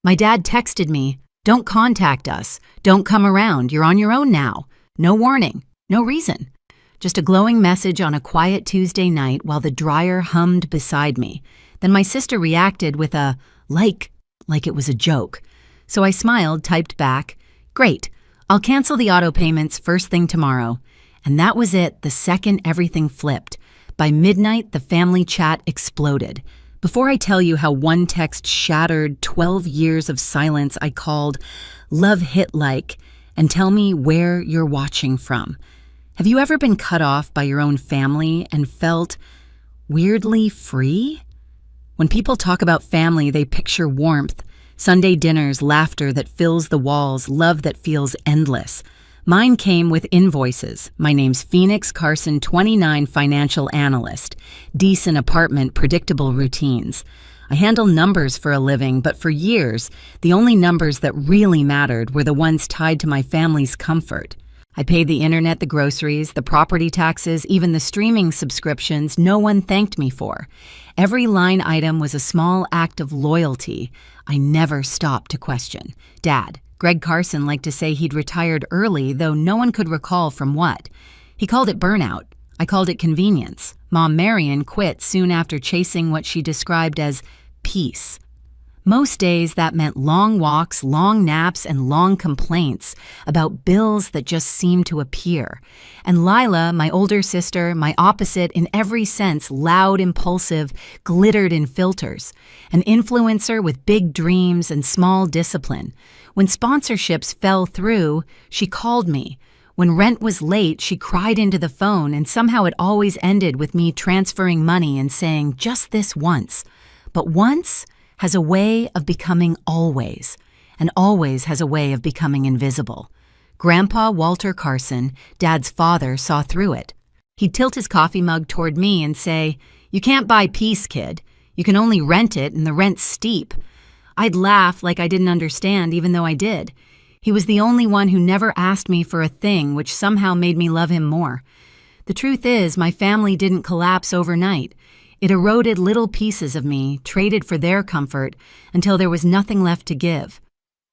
My dad texted me, "Don't contact us. Don't come around. You're on your own now." No warning, no reason. Just a glowing message on a quiet Tuesday night while the dryer hummed beside me. Then my sister reacted with a like it was a joke. So I smiled, typed back, "Great. I'll cancel the auto payments first thing tomorrow." And that was it, the second everything flipped. By midnight, the family chat exploded. Before I tell you how one text shattered 12 years of silence, I called "Love Hit Like" and tell me where you're watching from. Have you ever been cut off by your own family and felt weirdly free? When people talk about family, they picture warmth, Sunday dinners, laughter that fills the walls, love that feels endless. Mine came with invoices. My name's Phoenix Carson, 29, financial analyst. Decent apartment, predictable routines. I handle numbers for a living, but for years, the only numbers that really mattered were the ones tied to my family's comfort. I paid the internet, the groceries, the property taxes, even the streaming subscriptions no one thanked me for. Every line item was a small act of loyalty I never stopped to question. Dad, Greg Carson, liked to say he'd retired early, though no one could recall from what. He called it burnout. I called it convenience. Mom Marion quit soon after chasing what she described as peace. Most days that meant long walks, long naps, and long complaints about bills that just seemed to appear. And Lila, my older sister, my opposite in every sense, loud, impulsive, glittered in filters. An influencer with big dreams and small discipline. When sponsorships fell through, she called me. When rent was late, she cried into the phone, and somehow it always ended with me transferring money and saying, "Just this once." But once has a way of becoming always, and always has a way of becoming invisible. Grandpa Walter Carson, Dad's father, saw through it. He'd tilt his coffee mug toward me and say, "You can't buy peace, kid. You can only rent it, and the rent's steep." I'd laugh like I didn't understand, even though I did. He was the only one who never asked me for a thing, which somehow made me love him more. The truth is, my family didn't collapse overnight. It eroded little pieces of me, traded for their comfort, until there was nothing left to give.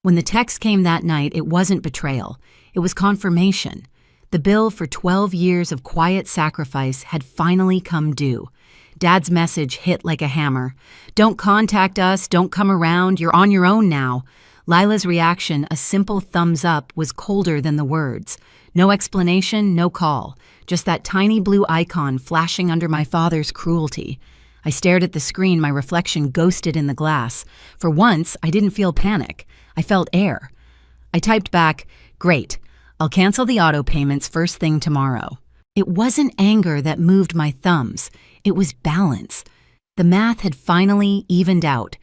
When the text came that night, it wasn't betrayal. It was confirmation. The bill for 12 years of quiet sacrifice had finally come due. Dad's message hit like a hammer. "Don't contact us, don't come around, you're on your own now." Lila's reaction, a simple thumbs up, was colder than the words. No explanation, no call. Just that tiny blue icon flashing under my father's cruelty. I stared at the screen, my reflection ghosted in the glass. For once, I didn't feel panic. I felt air. I typed back, "Great. I'll cancel the auto payments first thing tomorrow." It wasn't anger that moved my thumbs. It was balance. The math had finally evened out.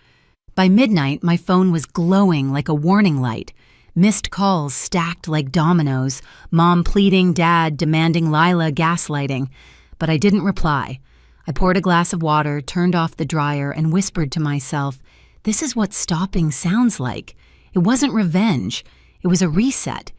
By midnight, my phone was glowing like a warning light. Missed calls stacked like dominoes, Mom pleading, Dad demanding, Lila gaslighting. But I didn't reply. I poured a glass of water, turned off the dryer, and whispered to myself, "This is what stopping sounds like." It wasn't revenge. It was a reset.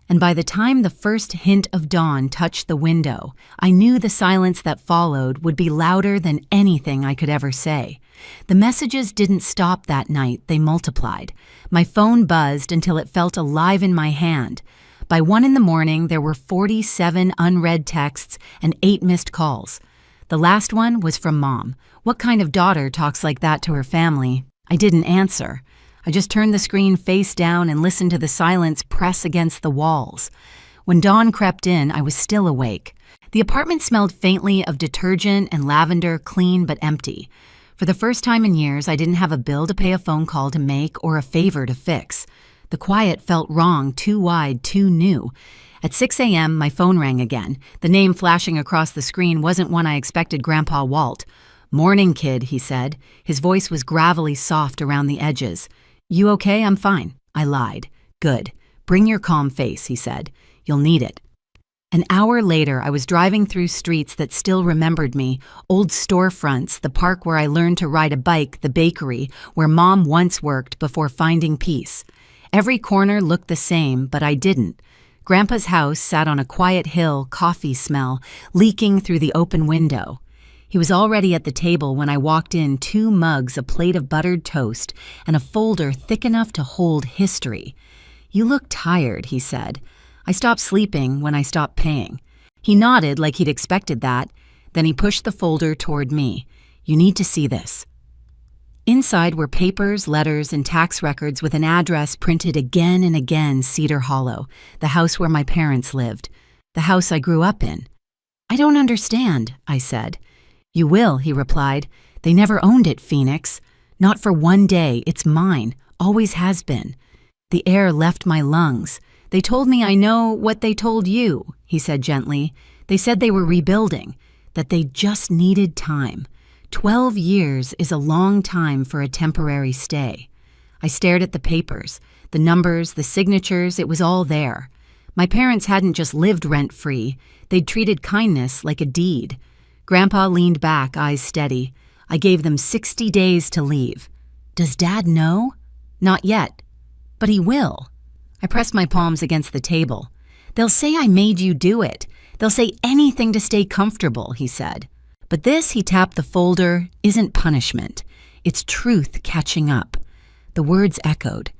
And by the time the first hint of dawn touched the window, I knew the silence that followed would be louder than anything I could ever say. The messages didn't stop that night, they multiplied. My phone buzzed until it felt alive in my hand. By 1 a.m, there were 47 unread texts and 8 missed calls. The last one was from Mom. What kind of daughter talks like that to her family? I didn't answer. I just turned the screen face down and listened to the silence press against the walls. When dawn crept in, I was still awake. The apartment smelled faintly of detergent and lavender, clean but empty. For the first time in years, I didn't have a bill to pay, a phone call to make, or a favor to fix. The quiet felt wrong, too wide, too new. At 6 a.m., my phone rang again. The name flashing across the screen wasn't one I expected, Grandpa Walt. "Morning, kid," he said. His voice was gravelly soft around the edges. "You okay?" "I'm fine." I lied. "Good. Bring your calm face," he said. "You'll need it." An hour later, I was driving through streets that still remembered me, old storefronts, the park where I learned to ride a bike, the bakery, where Mom once worked before finding peace. Every corner looked the same, but I didn't. Grandpa's house sat on a quiet hill, coffee smell, leaking through the open window. He was already at the table when I walked in, 2 mugs, a plate of buttered toast, and a folder thick enough to hold history. "You look tired," he said. "I stopped sleeping when I stopped paying." He nodded like he'd expected that. Then he pushed the folder toward me. "You need to see this." Inside were papers, letters, and tax records with an address printed again and again: Cedar Hollow, the house where my parents lived, the house I grew up in. "I don't understand," I said. "You will," he replied. "They never owned it, Phoenix. Not for one day. It's mine. Always has been." The air left my lungs. "They told me I know what they told you," he said gently. "They said they were rebuilding, that they just needed time. 12 years is a long time for a temporary stay." I stared at the papers, the numbers, the signatures. It was all there. My parents hadn't just lived rent-free. They'd treated kindness like a deed. Grandpa leaned back, eyes steady. "I gave them 60 days to leave." "Does Dad know?" "Not yet. But he will." I pressed my palms against the table. "They'll say I made you do it. They'll say anything to stay comfortable," he said. "But this," he tapped the folder, "isn't punishment. It's truth catching up." The words echoed.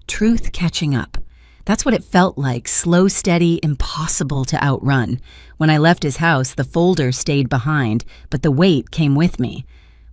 Truth catching up. That's what it felt like, slow, steady, impossible to outrun. When I left his house, the folder stayed behind, but the weight came with me.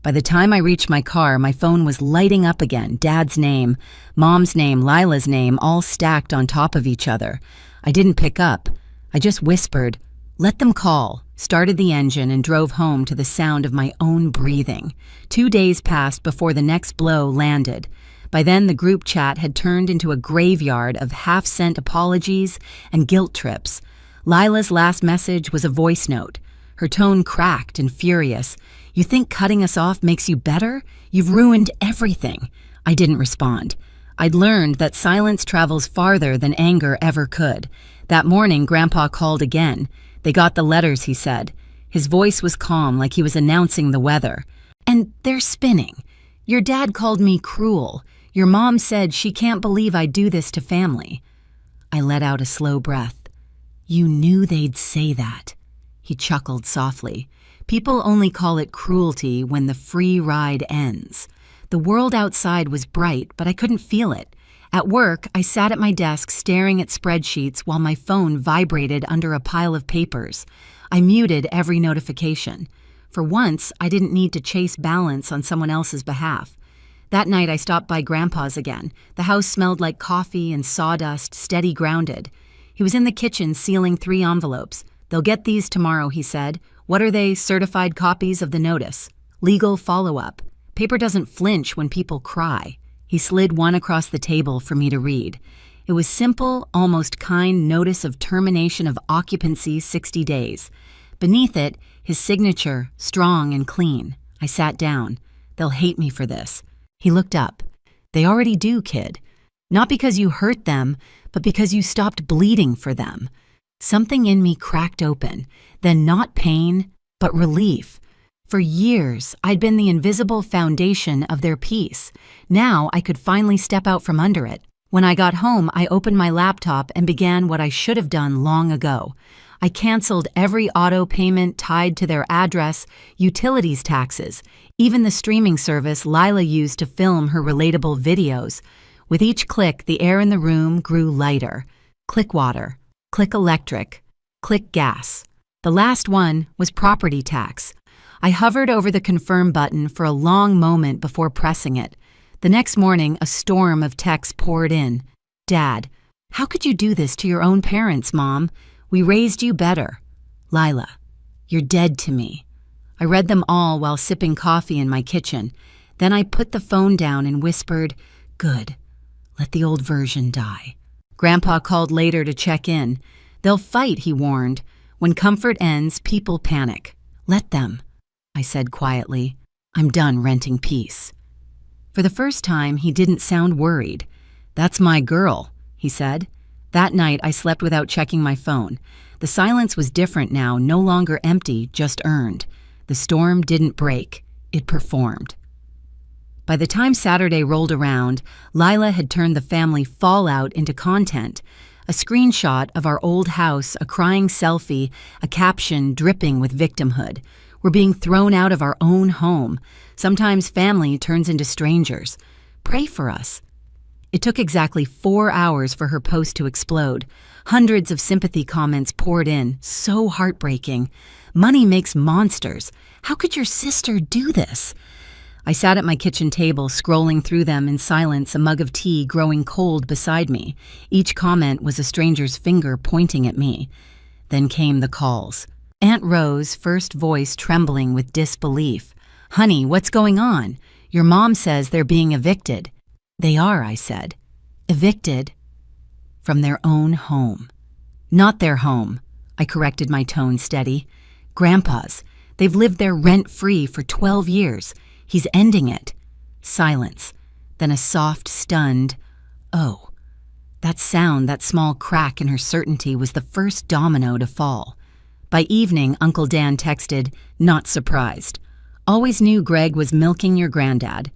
By the time I reached my car, my phone was lighting up again. Dad's name, Mom's name, Lila's name, all stacked on top of each other. I didn't pick up. I just whispered, "Let them call," started the engine, and drove home to the sound of my own breathing. 2 days passed before the next blow landed. By then, the group chat had turned into a graveyard of half-cent apologies and guilt trips. Lila's last message was a voice note. Her tone cracked and furious. "You think cutting us off makes you better? You've ruined everything." I didn't respond. I'd learned that silence travels farther than anger ever could. That morning, Grandpa called again. "They got the letters," he said. His voice was calm, like he was announcing the weather. "And they're spinning. Your dad called me cruel. Your mom said she can't believe I do this to family." I let out a slow breath. "You knew they'd say that." He chuckled softly. "People only call it cruelty when the free ride ends." The world outside was bright, but I couldn't feel it. At work, I sat at my desk staring at spreadsheets while my phone vibrated under a pile of papers. I muted every notification. For once, I didn't need to chase balance on someone else's behalf. That night, I stopped by Grandpa's again. The house smelled like coffee and sawdust, steady grounded. He was in the kitchen sealing 3 envelopes. "They'll get these tomorrow," he said. "What are they? Certified copies of the notice. Legal follow-up. Paper doesn't flinch when people cry." He slid one across the table for me to read. It was simple, almost kind notice of termination of occupancy 60 days. Beneath it, his signature, strong and clean. I sat down. "They'll hate me for this." He looked up. "They already do, kid. Not because you hurt them, but because you stopped bleeding for them." Something in me cracked open, then not pain, but relief. For years, I'd been the invisible foundation of their peace. Now I could finally step out from under it. When I got home, I opened my laptop and began what I should have done long ago. I canceled every auto payment tied to their address, utilities taxes, even the streaming service Lila used to film her relatable videos. With each click, the air in the room grew lighter. Click water, click electric, click gas. The last one was property tax. I hovered over the confirm button for a long moment before pressing it. The next morning, a storm of texts poured in. "Dad, how could you do this to your own parents, Mom? We raised you better." "Lila, you're dead to me." I read them all while sipping coffee in my kitchen. Then I put the phone down and whispered, "Good. Let the old version die." Grandpa called later to check in. "They'll fight," he warned. "When comfort ends, people panic. Let them," I said quietly. "I'm done renting peace." For the first time, he didn't sound worried. "That's my girl," he said. That night, I slept without checking my phone. The silence was different now, no longer empty, just earned. The storm didn't break. It performed. By the time Saturday rolled around, Lila had turned the family fallout into content. A screenshot of our old house, a crying selfie, a caption dripping with victimhood. We're being thrown out of our own home. Sometimes family turns into strangers. Pray for us." It took exactly 4 hours for her post to explode. Hundreds of sympathy comments poured in. So heartbreaking. "Money makes monsters. How could your sister do this?" I sat at my kitchen table, scrolling through them in silence, a mug of tea growing cold beside me. Each comment was a stranger's finger pointing at me. Then came the calls. Aunt Rose, first voice trembling with disbelief. "Honey, what's going on? Your mom says they're being evicted." "They are," I said. "Evicted from their own home." "Not their home," I corrected, my tone steady. "Grandpa's. They've lived there rent-free for 12 years. He's ending it." Silence. Then a soft, stunned, "Oh." That sound, that small crack in her certainty, was the first domino to fall. By evening, Uncle Dan texted, "Not surprised. Always knew Greg was milking your granddad."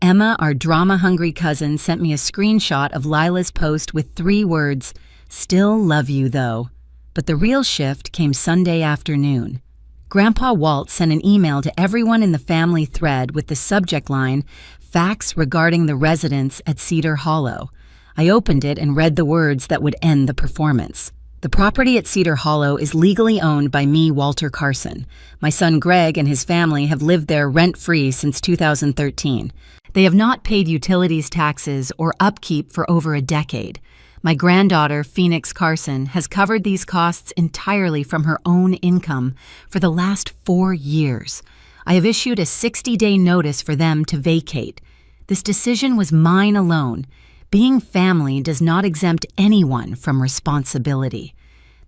Emma, our drama-hungry cousin, sent me a screenshot of Lila's post with 3 words, "Still love you, though." But the real shift came Sunday afternoon. Grandpa Walt sent an email to everyone in the family thread with the subject line, "Facts regarding the residents at Cedar Hollow." I opened it and read the words that would end the performance. "The property at Cedar Hollow is legally owned by me, Walter Carson. My son Greg and his family have lived there rent-free since 2013. They have not paid utilities taxes or upkeep for over a decade. My granddaughter, Phoenix Carson, has covered these costs entirely from her own income for the last 4 years. I have issued a 60-day notice for them to vacate. This decision was mine alone. Being family does not exempt anyone from responsibility."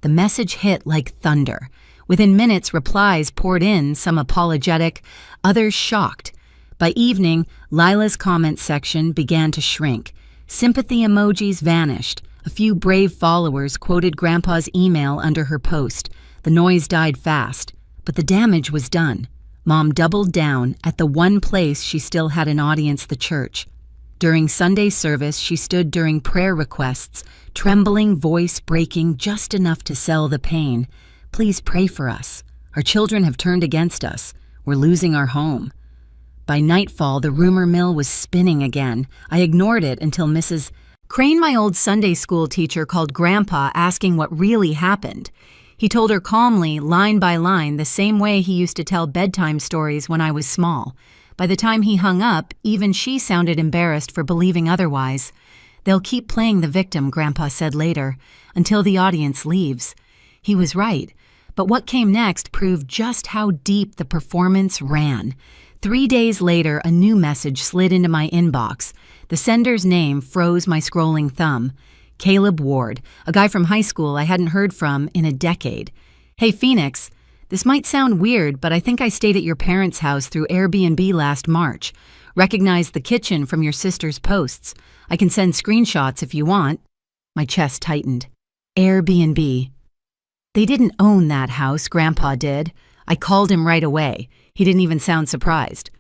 The message hit like thunder. Within minutes, replies poured in, some apologetic, others shocked. By evening, Lila's comment section began to shrink. Sympathy emojis vanished. A few brave followers quoted Grandpa's email under her post. The noise died fast, but the damage was done. Mom doubled down at the one place she still had an audience, the church. During Sunday service, she stood during prayer requests, trembling, voice breaking just enough to sell the pain. "Please pray for us. Our children have turned against us. We're losing our home." By nightfall, the rumor mill was spinning again. I ignored it until Mrs. Crane, my old Sunday school teacher, called Grandpa asking what really happened. He told her calmly, line by line, the same way he used to tell bedtime stories when I was small. By the time he hung up, even she sounded embarrassed for believing otherwise. "They'll keep playing the victim," Grandpa said later, "until the audience leaves." He was right, but what came next proved just how deep the performance ran. 3 days later, a new message slid into my inbox. The sender's name froze my scrolling thumb. Caleb Ward, a guy from high school I hadn't heard from in a decade. "Hey, Phoenix. This might sound weird, but I think I stayed at your parents' house through Airbnb last March. Recognized the kitchen from your sister's posts. I can send screenshots if you want." My chest tightened. Airbnb. They didn't own that house, Grandpa did. I called him right away. He didn't even sound surprised.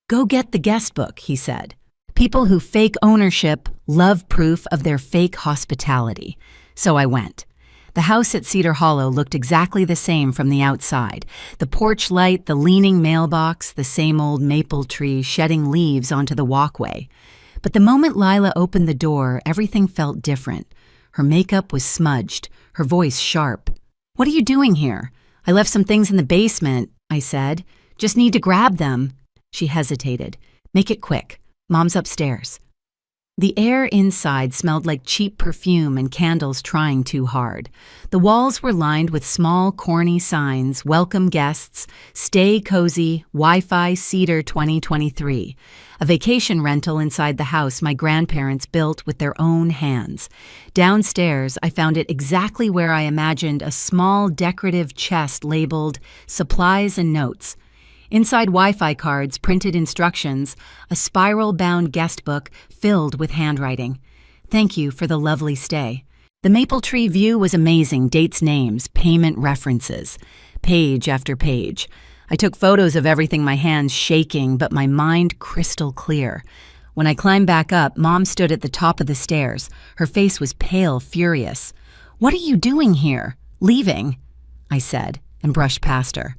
"Go get the guest book," he said. People who fake ownership love proof of their fake hospitality. So I went. The house at Cedar Hollow looked exactly the same from the outside. The porch light, the leaning mailbox, the same old maple tree shedding leaves onto the walkway. But the moment Lila opened the door, everything felt different. Her makeup was smudged, her voice sharp. "What are you doing here?" "I left some things in the basement," I said. "Just need to grab them." She hesitated. "Make it quick. Mom's upstairs." The air inside smelled like cheap perfume and candles trying too hard. The walls were lined with small, corny signs, "Welcome guests, stay cozy, Wi-Fi Cedar 2023. A vacation rental inside the house my grandparents built with their own hands. Downstairs, I found it exactly where I imagined, a small decorative chest labeled "Supplies and Notes." Inside Wi-Fi cards, printed instructions, a spiral-bound guest book filled with handwriting. "Thank you for the lovely stay." The maple tree view was amazing, dates, names, payment references. Page after page. I took photos of everything, my hands shaking, but my mind crystal clear. When I climbed back up, Mom stood at the top of the stairs. Her face was pale, furious. "What are you doing here?" "Leaving," I said, and brushed past her.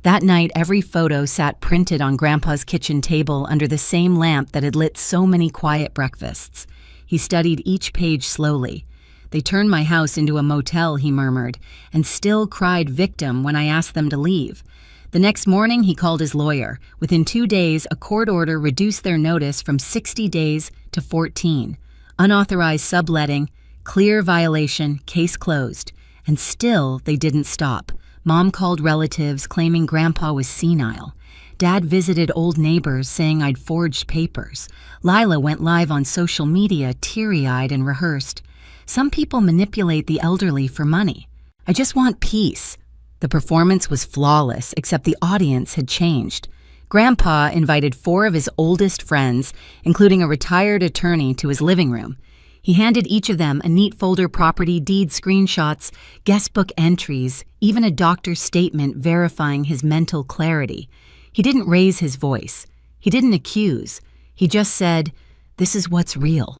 That night, every photo sat printed on Grandpa's kitchen table under the same lamp that had lit so many quiet breakfasts. He studied each page slowly. "They turned my house into a motel," he murmured, and still cried victim when I asked them to leave. The next morning, he called his lawyer. Within 2 days, a court order reduced their notice from 60 days to 14. Unauthorized subletting, clear violation, case closed. And still, they didn't stop. Mom called relatives, claiming Grandpa was senile. Dad visited old neighbors, saying I'd forged papers. Lila went live on social media, teary-eyed and rehearsed. "Some people manipulate the elderly for money. I just want peace." The performance was flawless, except the audience had changed. Grandpa invited 4 of his oldest friends, including a retired attorney, to his living room. He handed each of them a neat folder property deed screenshots, guestbook entries, even a doctor's statement verifying his mental clarity. He didn't raise his voice. He didn't accuse. He just said, "This is what's real."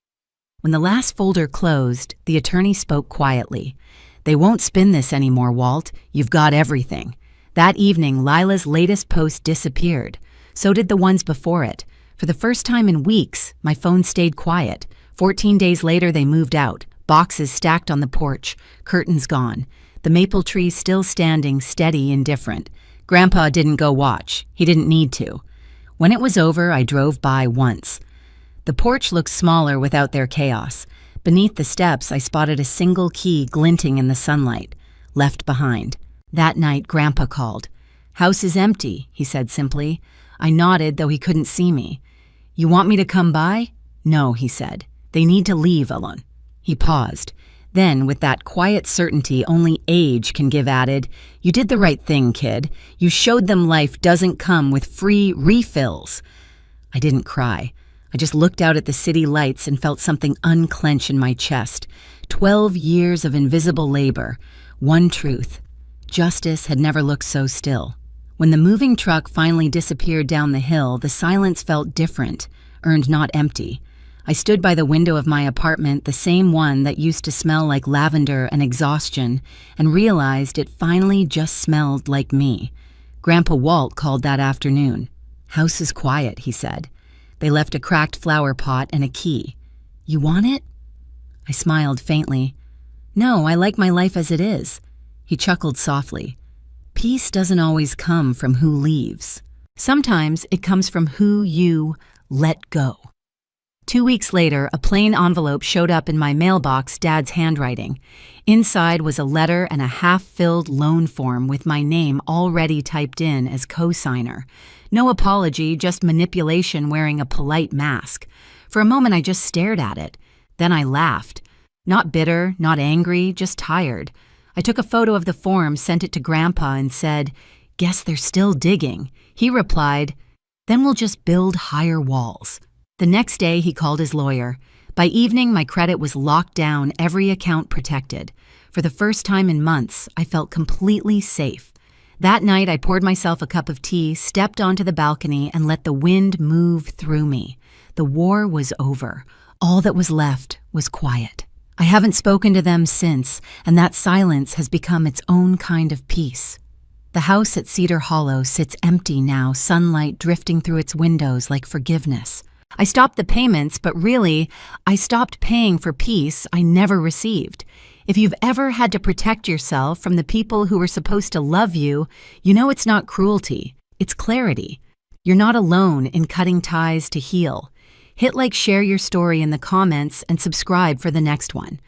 When the last folder closed, the attorney spoke quietly. "They won't spin this anymore, Walt. You've got everything." That evening, Lila's latest post disappeared. So did the ones before it. For the first time in weeks, my phone stayed quiet. 14 days later, they moved out. Boxes stacked on the porch, curtains gone. The maple tree still standing, steady, indifferent. Grandpa didn't go watch. He didn't need to. When it was over, I drove by once. The porch looked smaller without their chaos. Beneath the steps, I spotted a single key glinting in the sunlight. Left behind. That night, Grandpa called. "House is empty," he said simply. I nodded, though he couldn't see me. "You want me to come by?" "No," he said. "They need to leave, Alon." He paused. Then, with that quiet certainty only age can give, added, "You did the right thing, kid. You showed them life doesn't come with free refills." I didn't cry. I just looked out at the city lights and felt something unclench in my chest. 12 years of invisible labor. One truth. Justice had never looked so still. When the moving truck finally disappeared down the hill, the silence felt different, earned not empty. I stood by the window of my apartment, the same one that used to smell like lavender and exhaustion, and realized it finally just smelled like me. Grandpa Walt called that afternoon. "House is quiet," he said. They left a cracked flower pot and a key. "You want it?" I smiled faintly. "No, I like my life as it is." He chuckled softly. "Peace doesn't always come from who leaves. Sometimes it comes from who you let go." 2 weeks later, a plain envelope showed up in my mailbox, Dad's handwriting. Inside was a letter and a half-filled loan form with my name already typed in as co-signer. No apology, just manipulation wearing a polite mask. For a moment, I just stared at it. Then I laughed. Not bitter, not angry, just tired. I took a photo of the form, sent it to Grandpa, and said, "Guess they're still digging." He replied, "Then we'll just build higher walls." The next day, he called his lawyer. By evening, my credit was locked down, every account protected. For the first time in months, I felt completely safe. That night, I poured myself a cup of tea, stepped onto the balcony, and let the wind move through me. The war was over. All that was left was quiet. I haven't spoken to them since, and that silence has become its own kind of peace. The house at Cedar Hollow sits empty now, sunlight drifting through its windows like forgiveness. I stopped the payments, but really, I stopped paying for peace I never received. If you've ever had to protect yourself from the people who were supposed to love you, you know it's not cruelty, it's clarity. You're not alone in cutting ties to heal. Hit like, share your story in the comments, and subscribe for the next one.